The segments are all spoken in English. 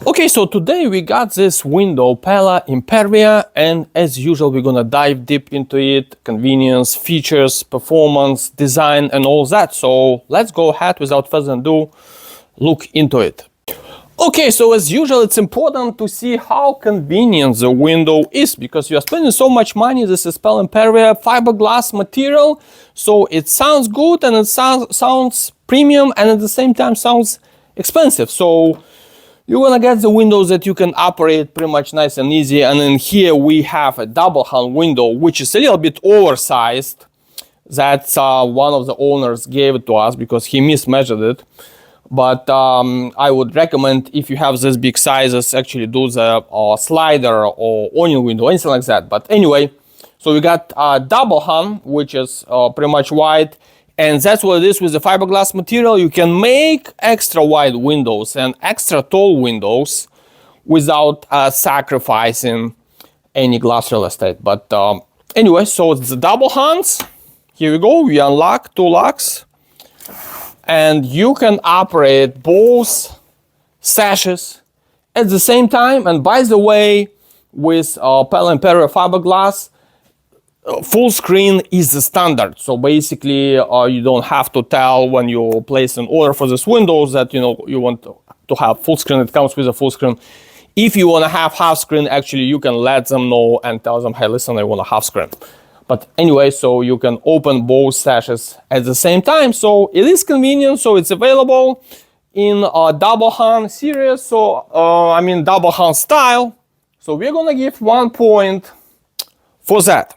Okay, so today we got this window, Pella Impervia, and as usual we're gonna dive deep into it, convenience, features, performance, design, and all that. So let's go ahead without further ado, look into it. Okay, so as usual it's important to see how convenient the window is, because you are spending so much money. This is Pella Impervia fiberglass material, so it sounds good and it sounds premium and at the same time sounds expensive. So you're gonna get the windows that you can operate pretty much nice and easy. And then here we have a double hung window, which is a little bit oversized. That's one of the owners gave it to us because he mismeasured it. But I would recommend, if you have this big sizes, actually do the slider or onion window, anything like that. But anyway, so we got double hung, which is pretty much wide. And that's what it is with the fiberglass material. You can make extra wide windows and extra tall windows without sacrificing any glass real estate. But anyway, so it's the double hungs. Here we go. We unlock 2 locks. And you can operate both sashes at the same time. And by the way, with Pella Impervia fiberglass, full screen is the standard. So basically you don't have to tell when you place an order for this windows that you want to have full screen. It comes with a full screen. If you want to have half screen, actually you can let them know and tell them, hey, listen, I want a half screen. But anyway, so you can open both sashes at the same time. So it is convenient. So it's available in a double hung series. So I mean double hung style. So we're gonna give 1 point for that.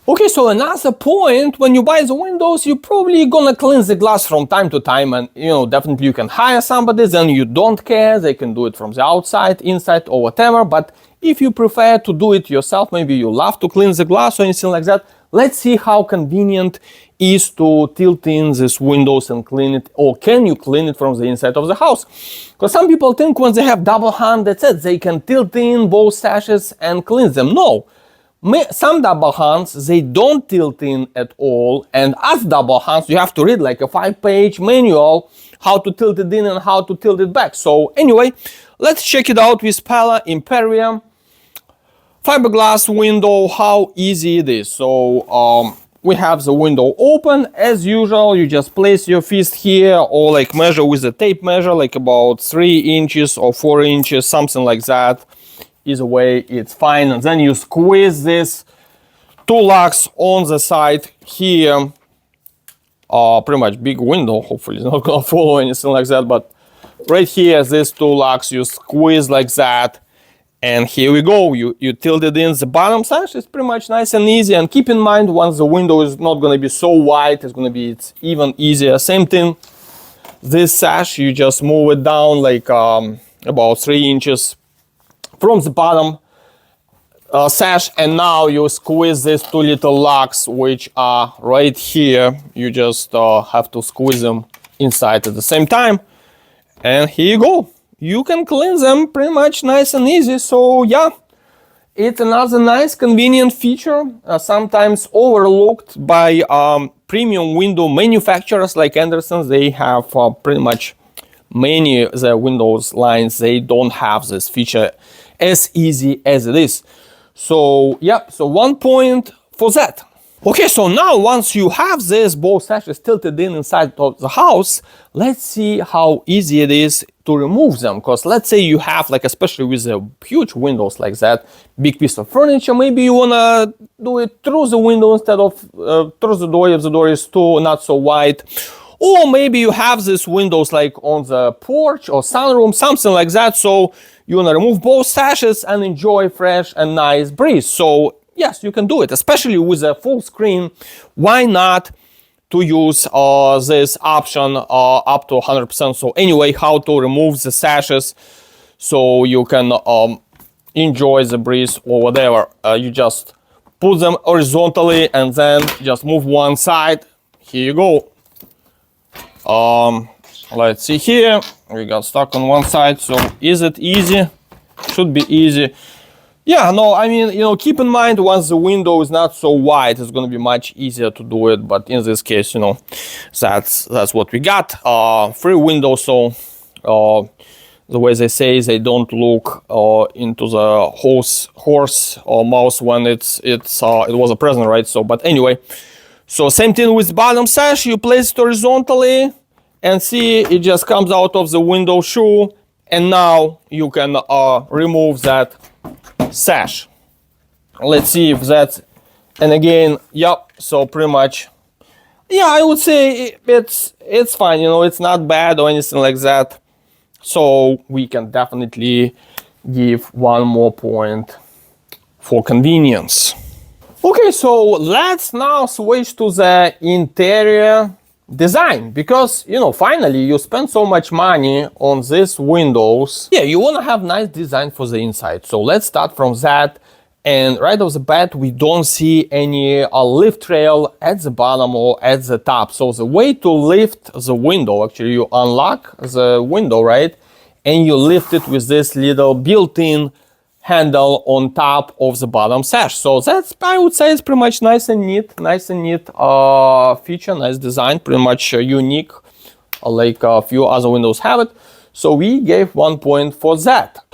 Okay, so another point, when you buy the windows, you're probably gonna cleanse the glass from time to time, and definitely you can hire somebody, then you don't care, they can do it from the outside, inside, or whatever. But if you prefer to do it yourself, maybe you love to clean the glass or anything like that, let's see how convenient is to tilt in these windows and clean it, or can you clean it from the inside of the house? Because some people think when they have double hung, that's it, they can tilt in both sashes and clean them. No. Some double hungs, they don't tilt in at all, and as double hungs, you have to read like a 5-page manual how to tilt it in and how to tilt it back. So anyway, let's check it out with Pella Impervia fiberglass window, how easy it is. So we have the window open. As usual, you just place your fist here or like measure with a tape measure, like about 3 inches or 4 inches, something like that. Either way, it's fine. And then you squeeze this 2 locks on the side here. Pretty much big window. Hopefully it's not gonna fall or anything like that. But right here, these 2 locks, you squeeze like that. And here we go. You tilt it in the bottom sash. It's pretty much nice and easy. And keep in mind, once the window is not gonna be so wide, it's even easier. Same thing. This sash, you just move it down like about 3 inches from the bottom sash, and now you squeeze these 2 little locks which are right here. You just have to squeeze them inside at the same time, and here you go. You can clean them pretty much nice and easy. So yeah, it's another nice convenient feature, sometimes overlooked by premium window manufacturers like Anderson's. They have pretty much many of the windows lines, they don't have this feature as easy as it is. So yeah, so 1 point for that. Okay, so now once you have this both sashes tilted in inside of the house, let's see how easy it is to remove them. Because let's say you have, like, especially with the huge windows like that, big piece of furniture, maybe you wanna do it through the window instead of through the door if the door is too not so wide. Or maybe you have these windows like on the porch or sunroom, something like that. So you want to remove both sashes and enjoy fresh and nice breeze. So yes, you can do it, especially with a full screen. Why not to use this option up to 100%? So anyway, how to remove the sashes so you can enjoy the breeze or whatever. You just put them horizontally and then just move one side. Here you go. Let's see here, we got stuck on one side. So is it easy? Should be easy. Yeah, no, I mean, keep in mind, once the window is not so wide, it's going to be much easier to do it. But in this case, that's what we got. 3 windows, so the way they say, they don't look into the horse or mouse when it was a present, right? So, but anyway, so same thing with bottom sash. You place it horizontally, and see, it just comes out of the window shoe, and now you can remove that sash. Let's see if that's, and again, yep. So pretty much, yeah, I would say it's fine. You know, it's not bad or anything like that. So we can definitely give 1 more point for convenience. Okay, so let's now switch to the interior design, because, you know, finally you spend so much money on these windows. Yeah, you want to have nice design for the inside. So let's start from that. And right off the bat, we don't see any lift rail at the bottom or at the top. So the way to lift the window, actually you unlock the window, right? And you lift it with this little built-in handle on top of the bottom sash. So that's, I would say, it's pretty much nice and neat feature, nice design, pretty much unique, like a few other windows have it. So we gave 1 point for that.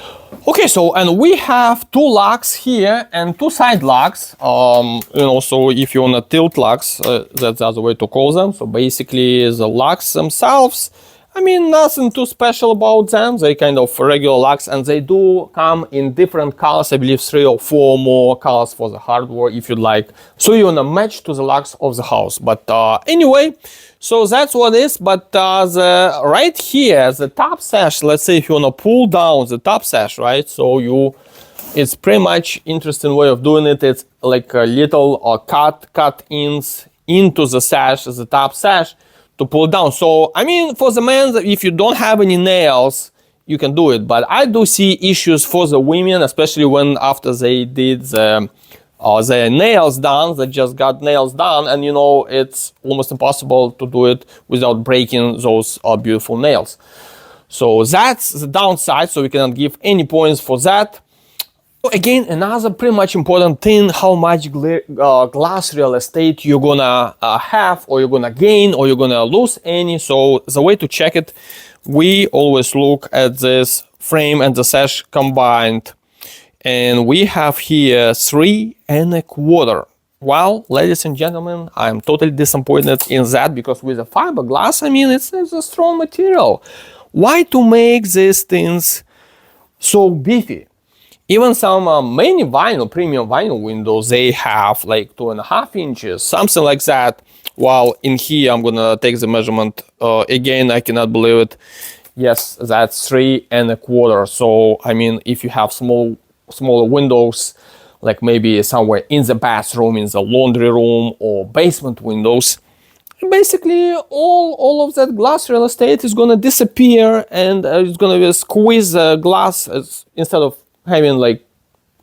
Okay, so, and we have 2 locks here and 2 side locks. You know, so if you want to tilt locks, that's the other way to call them. So basically the locks themselves, I mean, nothing too special about them. They kind of regular locks, and they do come in different colors. I believe 3 or 4 more colors for the hardware if you'd like. So you want to match to the locks of the house. But anyway, so that's what it is. But the right here, the top sash, let's say if you want to pull down the top sash, right? So it's pretty much interesting way of doing it. It's like a little cut-ins into the sash, the top sash, to pull down. So, I mean, for the men, if you don't have any nails, you can do it. But I do see issues for the women, especially when after they did their nails done, they just got nails done, and you know, it's almost impossible to do it without breaking those beautiful nails. So that's the downside, so we cannot give any points for that. Again, another pretty much important thing, how much glass real estate you're gonna have, or you're gonna gain, or you're gonna lose any. So the way to check it, we always look at this frame and the sash combined, and we have here 3 1/4. Well, ladies and gentlemen, I'm totally disappointed in that, because with the fiberglass, I mean, it's a strong material. Why to make these things so beefy? Even some many vinyl, premium vinyl windows, they have like 2.5 inches, something like that. While in here, I'm gonna take the measurement again. I cannot believe it. Yes, that's 3 1/4. So I mean, if you have smaller windows, like maybe somewhere in the bathroom, in the laundry room, or basement windows, basically all of that glass real estate is gonna disappear, and it's gonna squeeze glass instead of having like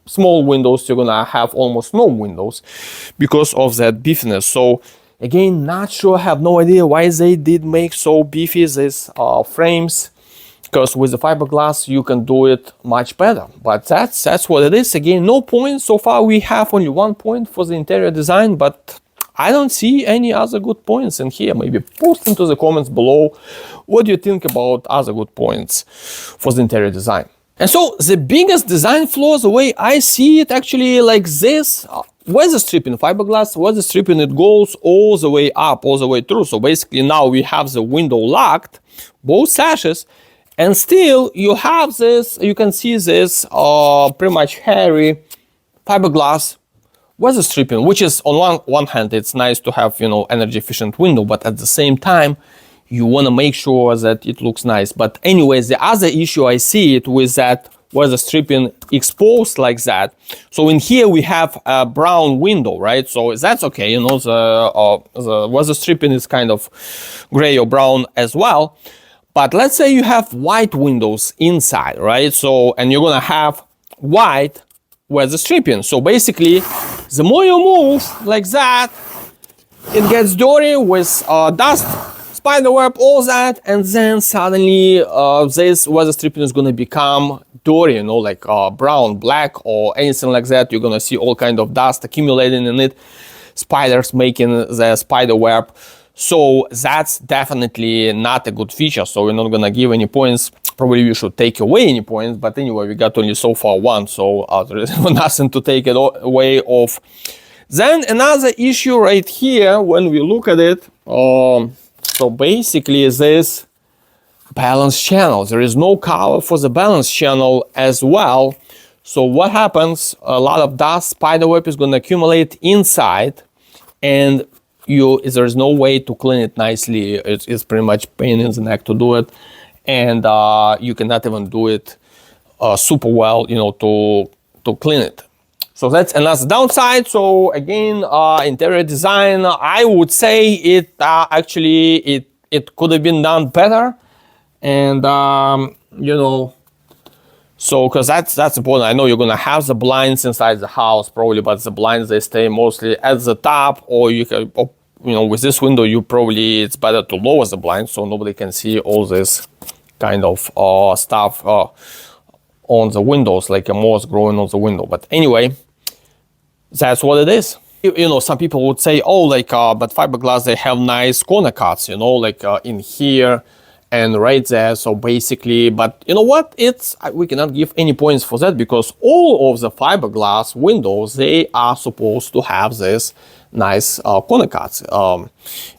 small windows, you're gonna have almost no windows because of that beefiness. So again, not sure, have no idea why they did make so beefy these frames, because with the fiberglass you can do it much better. But that's what it is. Again, no points so far. We have only 1 point for the interior design, but I don't see any other good points in here. Maybe post into the comments below what do you think about other good points for the interior design. And so the biggest design flaw, the way I see it, actually like this, weather stripping fiberglass, weather stripping, it goes all the way up, all the way through. So basically now we have the window locked, both sashes, and still you have this, you can see this pretty much hairy fiberglass weather stripping, which is on one hand, it's nice to have, you know, energy efficient window, but at the same time, you want to make sure that it looks nice. But anyways, the other issue I see it with that weather stripping exposed like that. So in here we have a brown window, right? So that's okay, you know, the weather stripping is kind of gray or brown as well. But let's say you have white windows inside, right? So, and you're gonna have white weather stripping. So basically, the more you move like that, it gets dirty with dust, spiderweb, all that, and then suddenly this weather stripping is going to become dirty, you know, like brown, black, or anything like that. You're going to see all kind of dust accumulating in it, spiders making the spider web. So that's definitely not a good feature. So we're not going to give any points probably we should take away any points, but anyway, we got only so far one, so there is nothing to take it away of. Then another issue right here, when we look at it, so basically this balance channel, there is no cover for the balance channel as well. So what happens, a lot of dust, spiderweb is going to accumulate inside, and there's no way to clean it nicely. It's pretty much pain in the neck to do it, and you cannot even do it super well, you know, to clean it. So that's another downside. So again, interior design, I would say it actually it could have been done better, and you know, so because that's important. I know you're gonna have the blinds inside the house probably, but the blinds, they stay mostly at the top, or you can, you know, with this window, it's better to lower the blinds so nobody can see all this kind of stuff on the windows, like a moss growing on the window. But anyway, that's what it is. You know, some people would say, oh, like, but fiberglass, they have nice corner cuts, you know, like in here and right there. So basically, but you know what? We cannot give any points for that, because all of the fiberglass windows, they are supposed to have this nice corner cuts.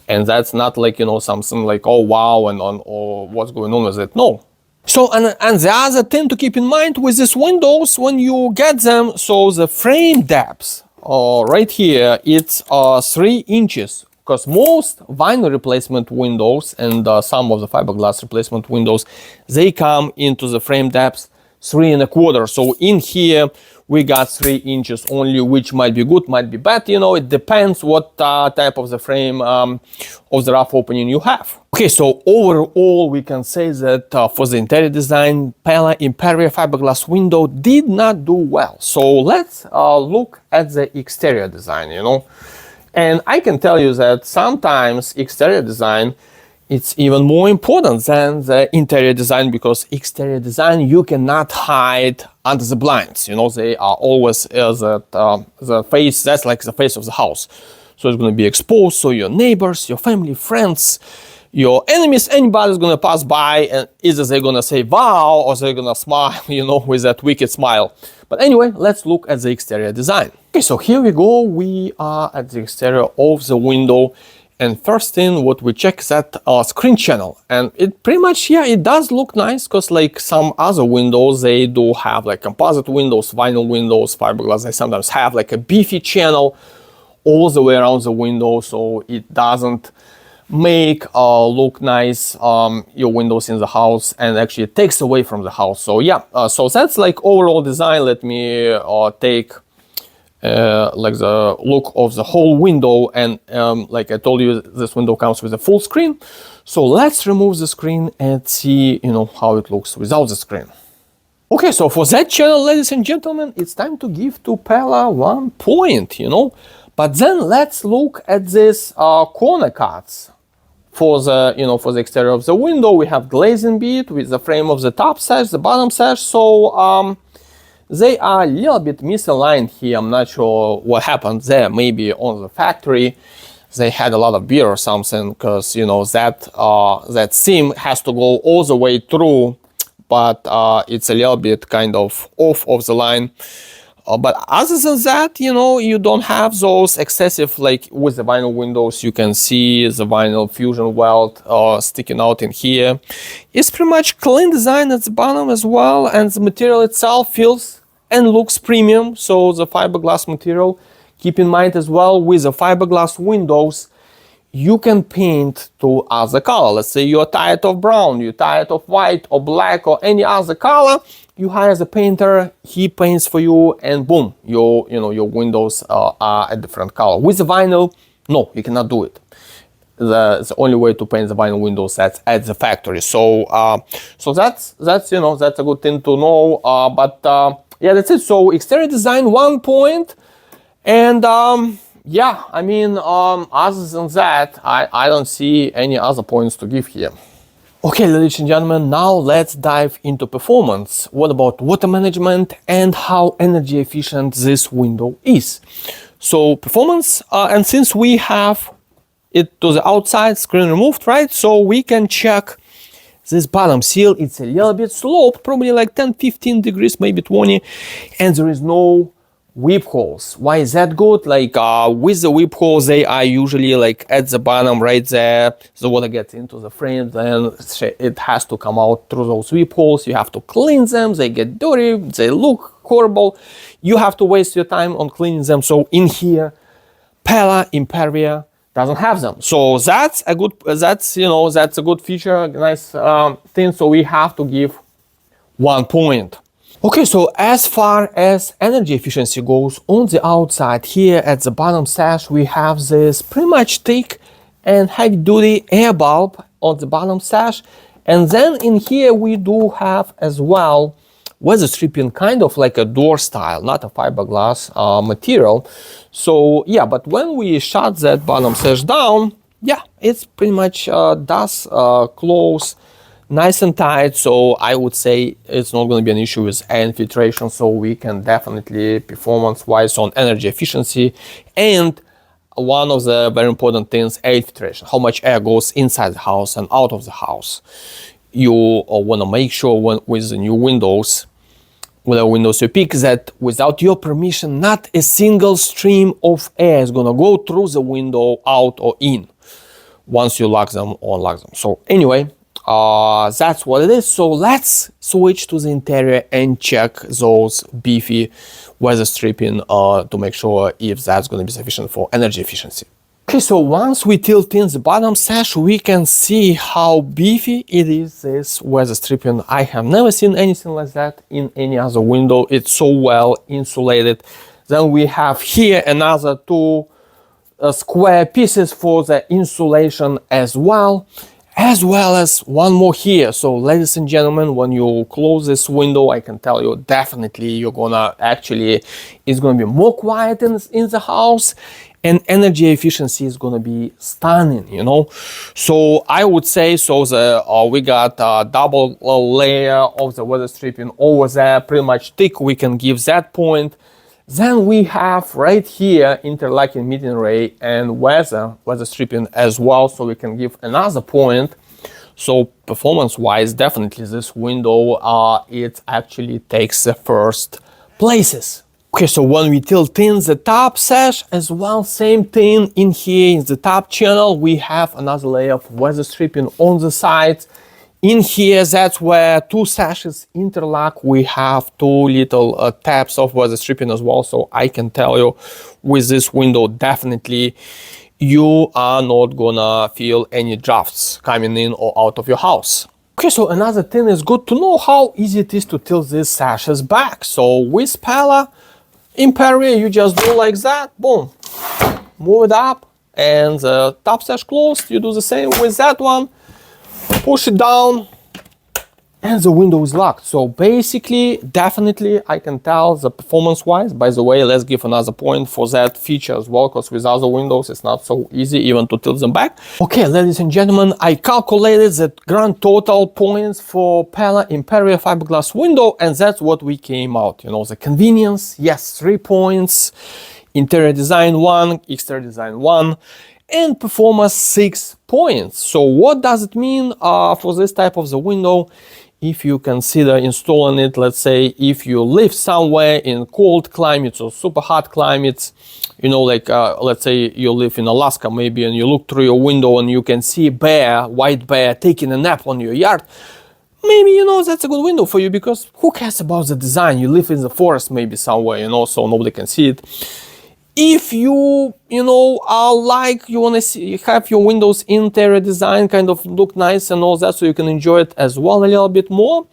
And that's not like, you know, something like, oh, wow, or what's going on with it. No. So, and the other thing to keep in mind with these windows, when you get them, so the frame depth, right here, it's 3 inches. Because most vinyl replacement windows and some of the fiberglass replacement windows, they come into the frame depth 3 1/4. So in here we got 3 inches only, which might be good, might be bad. You know, it depends what type of the frame of the rough opening you have. Okay, so overall we can say that for the interior design, Pella Impervia fiberglass window did not do well. So let's look at the exterior design, you know. And I can tell you that sometimes exterior design, it's even more important than the interior design, because exterior design, you cannot hide under the blinds. You know, they are always the face, that's like the face of the house. So it's going to be exposed, so your neighbors, your family, friends, your enemies, anybody's going to pass by, and either they're going to say wow, or they're going to smile, you know, with that wicked smile. But anyway, let's look at the exterior design. Okay, so here we go. We are at the exterior of the window. And first thing, what we check is that screen channel. And it pretty much, yeah, it does look nice, because like some other windows, they do have like composite windows, vinyl windows, fiberglass. They sometimes have like a beefy channel all the way around the window, so it doesn't make look nice your windows in the house, and actually it takes away from the house. So yeah, so that's like overall design. Let me take like the look of the whole window, and like I told you, this window comes with a full screen. So let's remove the screen and see, you know, how it looks without the screen. Okay, so for that channel, ladies and gentlemen, it's time to give to Pella 1 point, you know. But then let's look at this corner cuts. For the, you know, for the exterior of the window, we have glazing bead with the frame of the top sash, the bottom sash. So they are a little bit misaligned here. I'm not sure what happened there. Maybe on the factory they had a lot of beer or something, because you know that seam has to go all the way through, but it's a little bit kind of off of the line. But other than that, you know, you don't have those excessive, like with the vinyl windows, you can see the vinyl fusion weld sticking out in here. It's pretty much clean design at the bottom as well, and the material itself feels and looks premium. So the fiberglass material, keep in mind as well, with the fiberglass windows, you can paint to other color. Let's say you're tired of brown, you're tired of white or black or any other color. You hire the painter, he paints for you, and boom, your windows are a different color. With the vinyl, no, you cannot do it. The only way to paint the vinyl windows, that's at the factory. So so that's you know, that's a good thing to know. But yeah, that's it. So exterior design 1 point, and yeah, I mean, other than that, I don't see any other points to give here. Okay, ladies and gentlemen, now let's dive into performance. What about water management and how energy efficient this window is? So performance, and since we have it to the outside, screen removed, right? So we can check this bottom seal, it's a little bit sloped, probably like 10-15 degrees, maybe 20, and there is no whip holes. Why is that good? Like with the whip holes, they are usually like at the bottom right there. The water gets into the frame, then it has to come out through those whip holes. You have to clean them, they get dirty, they look horrible. You have to waste your time on cleaning them. So in here, Pella Impervia doesn't have them. So that's a good, that's a good feature, nice thing. So we have to give 1 point. Okay, so as far as energy efficiency goes, on the outside here at the bottom sash, we have this pretty much thick and heavy duty air bulb on the bottom sash. And then in here we do have as well weather stripping, kind of like a door style, not a fiberglass material. So yeah, but when we shut that bottom sash down, yeah, it's pretty much does close nice and tight. So I would say it's not going to be an issue with air infiltration. So we can definitely, performance wise, on energy efficiency, and one of the very important things, air infiltration, how much air goes inside the house and out of the house. You want to make sure with the new windows, with the windows you pick, that without your permission, not a single stream of air is going to go through the window, out or in, once you lock them or unlock them. So anyway, that's what it is. So let's switch to the interior and check those beefy weather stripping to make sure if that's going to be sufficient for energy efficiency. Okay, so once we tilt in the bottom sash, we can see how beefy it is, this weather stripping. I have never seen anything like that in any other window. It's so well insulated. Then we have here another two square pieces for the insulation as well as one more here. So ladies and gentlemen, when you close this window, I can tell you definitely you're gonna actually, it's gonna be more quiet in the house, and energy efficiency is gonna be stunning, you know. So I would say, so we got a double layer of the weather stripping over there, pretty much thick, we can give that point. Then we have right here interlocking median ray and weather stripping as well, so we can give another point. So performance wise, definitely this window it actually takes the first places. Okay, so when we tilt in the top sash as well, same thing in here in the top channel, we have another layer of weather stripping on the sides. In here, that's where two sashes interlock. We have two little tabs of weather stripping as well. So I can tell you with this window, definitely you are not gonna feel any drafts coming in or out of your house. Okay, so another thing is good to know how easy it is to tilt these sashes back. So with Pella Impervia, you just do like that, boom, move it up, and the top sash closed. You do the same with that one. Push it down and the window is locked. So basically, definitely I can tell the performance wise. By the way, let's give another point for that feature as well, because with other windows it's not so easy even to tilt them back. Okay, ladies and gentlemen, I calculated the grand total points for Pella Impervia fiberglass window, and that's what we came out. You know, the convenience, yes, 3 points, interior design 1, exterior design 1, and performance 6 points. So what does it mean for this type of the window? If you consider installing it, let's say if you live somewhere in cold climates or super hot climates, you know, like let's say you live in Alaska maybe, and you look through your window and you can see white bear taking a nap on your yard, maybe, you know, that's a good window for you, because who cares about the design? You live in the forest maybe somewhere, you know, so nobody can see it. If you know, like you want to have your windows interior design kind of look nice and all that, so you can enjoy it as well a little bit more,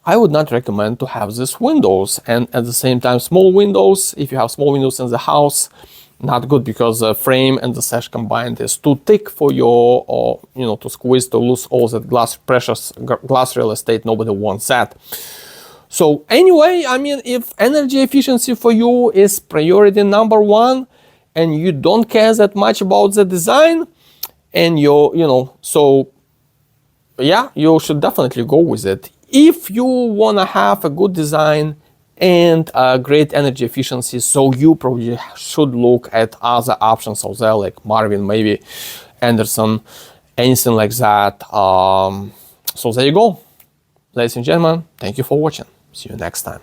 I would not recommend to have these windows. And at the same time, small windows, if you have small windows in the house, not good, because the frame and the sash combined is too thick for your, you know, to squeeze, to lose all that precious glass real estate. Nobody wants that. So anyway, I mean, if energy efficiency for you is priority number 1 and you don't care that much about the design, and you know, so yeah, you should definitely go with it. If you want to have a good design and great energy efficiency, so you probably should look at other options out there, like Marvin, maybe Anderson, anything like that. So there you go. Ladies and gentlemen, thank you for watching. See you next time.